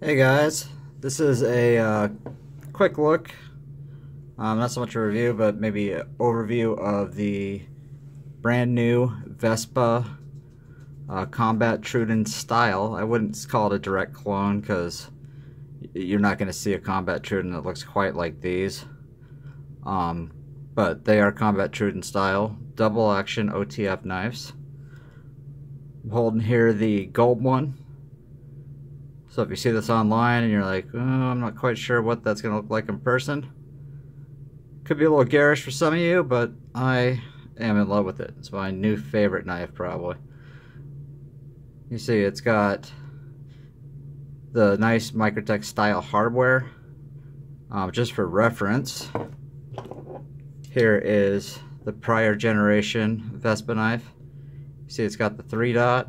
Hey guys, this is a quick look, not so much a review, but maybe an overview of the brand new Vespa Combat Troodon Style. I wouldn't call it a direct clone because you're not going to see a Combat Troodon that looks quite like these, but they are Combat Troodon Style, double action OTF knives. I'm holding here the gold one. So if you see this online and you're like, oh, I'm not quite sure what that's going to look like in person, could be a little garish for some of you, but I am in love with it. It's my new favorite knife, probably. You see, it's got the nice Microtech style hardware. Just for reference, here is the prior generation Vespa knife. You see, it's got the 3-dot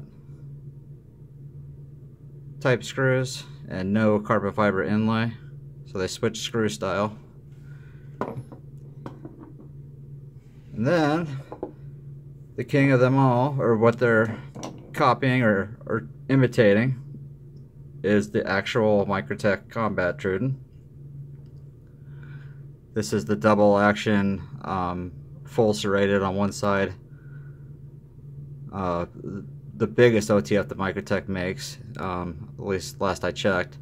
type screws and no carbon fiber inlay, so they switched screw style. And then the king of them all, or what they're copying or imitating, is the actual Microtech Combat Troodon. This is the double action, full serrated on one side. The biggest OTF that Microtech makes, at least last I checked.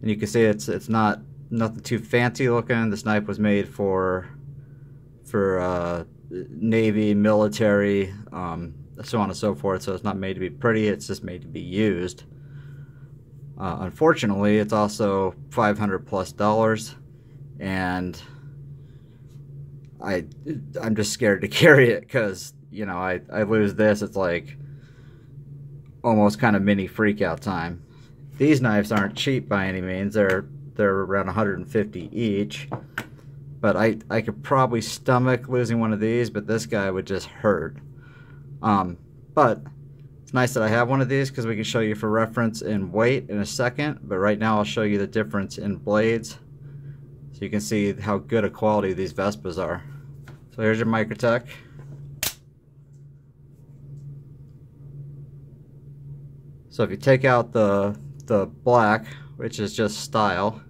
And you can see it's not nothing too fancy looking. This knife was made for Navy, military, so on and so forth. So it's not made to be pretty. It's just made to be used. Unfortunately, it's also $500+, and I'm just scared to carry it because, you know, I lose this, it's like almost kind of mini freak out time. These knives aren't cheap by any means. They're around 150 each, but I could probably stomach losing one of these, but this guy would just hurt. But it's nice that I have one of these because we can show you for reference in weight in a second, but right now I'll show you the difference in blades so you can see how good a quality these Vespas are. So here's your Microtech. So if you take out the black, which is just style,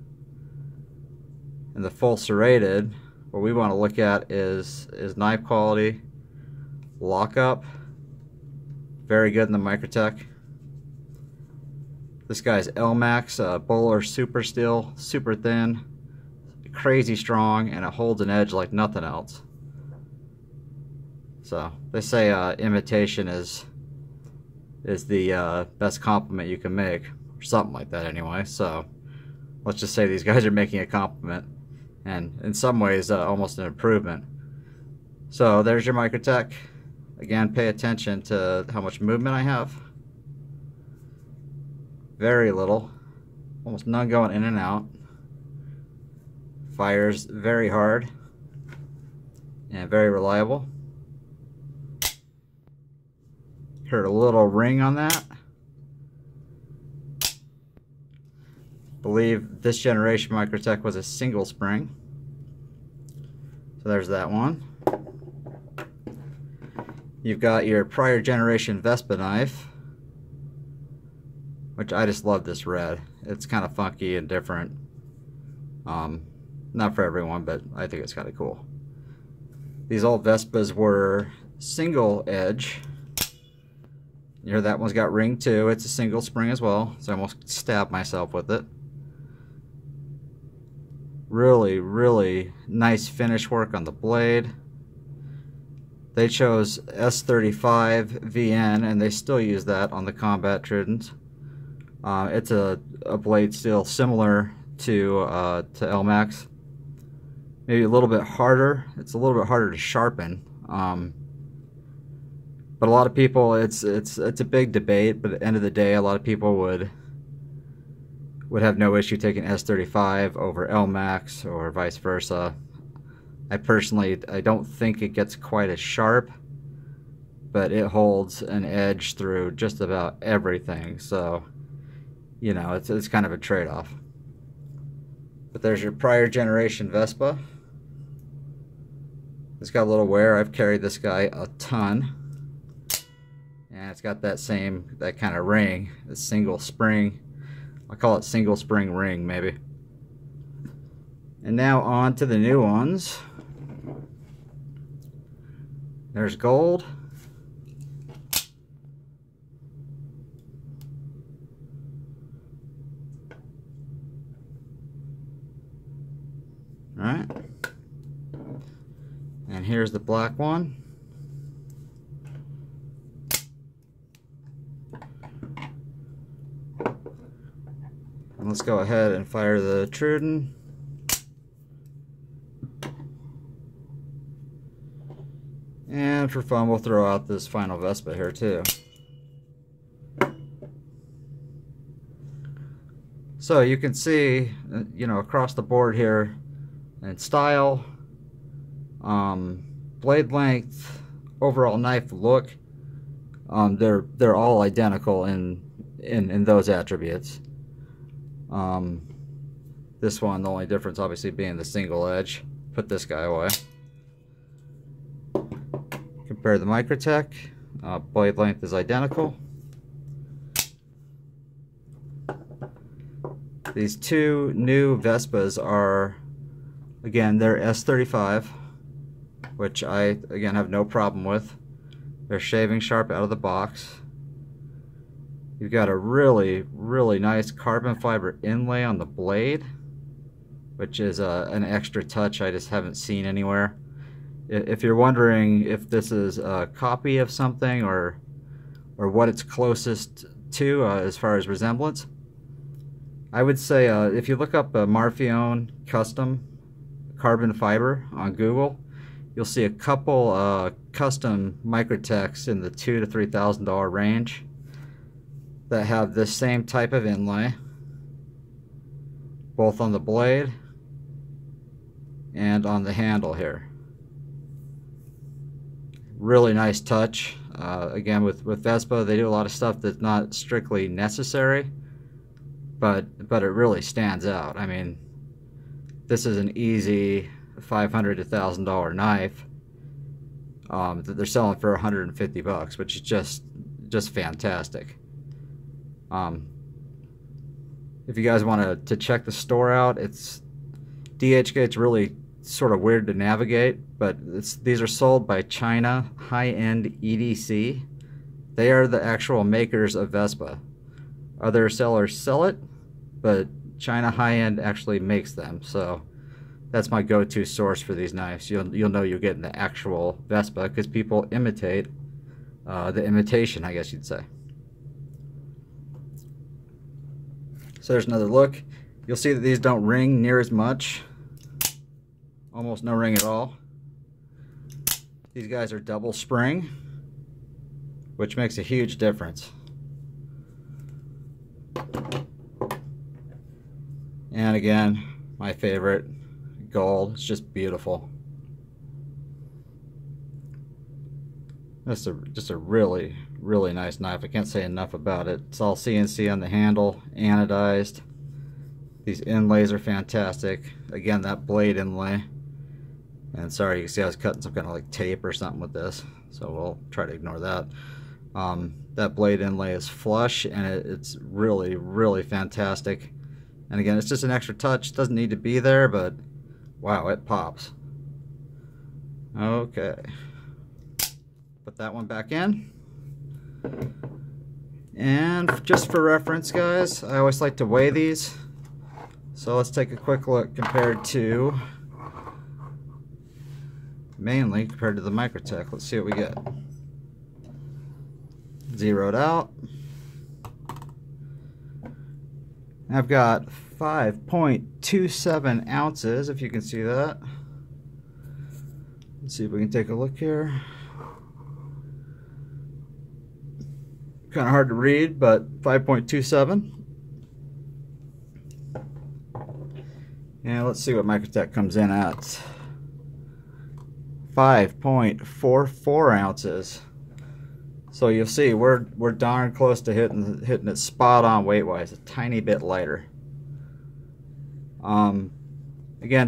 and the full serrated, what we want to look at is knife quality, lockup, very good in the Microtech. This guy's LMAX, Bowler Super Steel, super thin, crazy strong, and it holds an edge like nothing else. So they say imitation is the best compliment you can make, or something like that anyway. So let's just say these guys are making a compliment, and in some ways almost an improvement. So there's your Microtech. Again, pay attention to how much movement I have. Very little, almost none going in and out. Fires very hard and very reliable. Heard a little ring on that. Believe this generation Microtech was a single spring. So there's that one. You've got your prior generation Vespa knife, which I just love this red. It's kind of funky and different. Not for everyone, but I think it's kind of cool. These old Vespas were single edge. Here, that one's got ring too. It's a single spring as well, so I almost stabbed myself with it. Really, really nice finish work on the blade. They chose S35VN, and they still use that on the Combat Troodons. It's a blade steel similar to LMAX. Maybe a little bit harder. It's a little bit harder to sharpen. But a lot of people, it's a big debate, but at the end of the day, a lot of people would have no issue taking S35 over LMAX or vice versa. I personally, I don't think it gets quite as sharp, but it holds an edge through just about everything. So, you know, it's kind of a trade-off. But there's your prior generation Vespa. It's got a little wear. I've carried this guy a ton. And it's got that kind of ring, a single spring. I call it single spring ring maybe. And now on to the new ones. There's gold. All right. And here's the black one. And let's go ahead and fire the Troodon. And for fun, we'll throw out this final Vespa here too. So you can see, you know, across the board here, in style, blade length, overall knife look, they're all identical in those attributes. This one, the only difference obviously being the single edge. Put this guy away. Compare the Microtech. Blade length is identical. These two new Vespas are, again, they're S35, which I, again, have no problem with. They're shaving sharp out of the box. You've got a really, really nice carbon fiber inlay on the blade, which is an extra touch I just haven't seen anywhere. If you're wondering if this is a copy of something or what it's closest to as far as resemblance, I would say if you look up a Marfione custom carbon fiber on Google, you'll see a couple custom Microtechs in the $2,000 to $3,000 range that have this same type of inlay, both on the blade and on the handle here. Really nice touch. Again, with Vespa, they do a lot of stuff that's not strictly necessary, but it really stands out. I mean, this is an easy $500 to $1,000 knife that they're selling for $150, which is just fantastic. If you guys want to check the store out, it's DHgate's really sort of weird to navigate, but these are sold by China high-end EDC. They are the actual makers of Vespa. Other sellers sell it, but China high-end actually makes them. So that's my go-to source for these knives. You'll know you're getting the actual Vespa because people imitate the imitation, I guess you'd say. So there's another look. You'll see that these don't ring near as much. Almost no ring at all. These guys are double spring, which makes a huge difference. And again, my favorite, gold. It's just beautiful. Just a really, really nice knife. I can't say enough about it. It's all CNC on the handle, anodized. These inlays are fantastic. Again, that blade inlay. And sorry, you can see I was cutting some kind of like tape or something with this, so we'll try to ignore that. That blade inlay is flush, and it's really, really fantastic. And again, it's just an extra touch. Doesn't need to be there, but wow, it pops. Okay. Put that one back in. And just for reference, guys, I always like to weigh these. So let's take a quick look compared to, mainly compared to the Microtech. Let's see what we get. Zeroed out. I've got 5.27 ounces, if you can see that. Let's see if we can take a look here. Kind of hard to read, but 5.27. And let's see what Microtech comes in at. 5.44 ounces. So you'll see we're darn close to hitting it spot on weight wise, a tiny bit lighter. Again,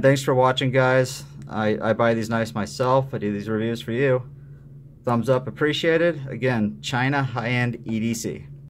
thanks for watching, guys. I buy these knives myself. I do these reviews for you. Thumbs up appreciated. Again, China high-end EDC.